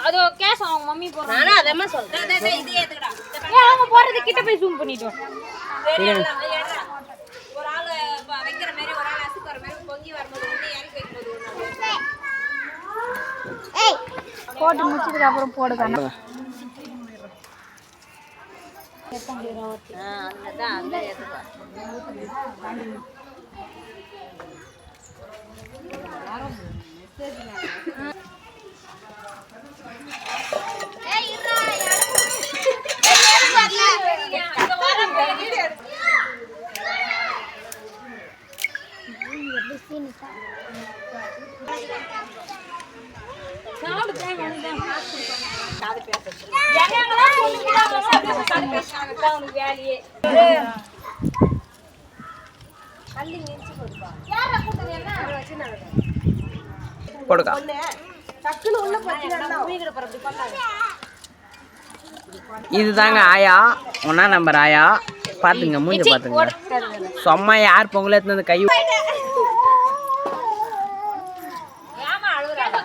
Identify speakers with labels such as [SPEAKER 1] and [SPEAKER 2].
[SPEAKER 1] அதோ கேஸ் அவங்க மம்மி போறாங்க.
[SPEAKER 2] நானா அதமா சொல்றேன். டேய் இது ஏத்துடா.
[SPEAKER 1] அவங்க போறது கிட்ட போய் ஜூம் பண்ணிட்டு.
[SPEAKER 2] ஒரு ஆளு வைக்கிற மாதிரி ஒரு ஆள் அசுக்குற மாதிரி பொங்கி வரும்போது ஒண்ணு இறக்கி வைக்கும்போது ஒண்ணு.
[SPEAKER 1] ஏய் போட்டு முடிச்சதுக்கு அப்புறம் போடுங்க.
[SPEAKER 2] அதுதான் அங்க ஏத்துப்பா. ஏய் இருடா
[SPEAKER 3] இதுதாங்க ஆயா, 1ஆம் நம்பர் ஆயா. பாத்துங்க மூஞ்ச பாத்துங்க. சும்மா யார் பொங்கல் எடுத்து வந்து கை
[SPEAKER 2] ஏமா அழுகுறாங்க?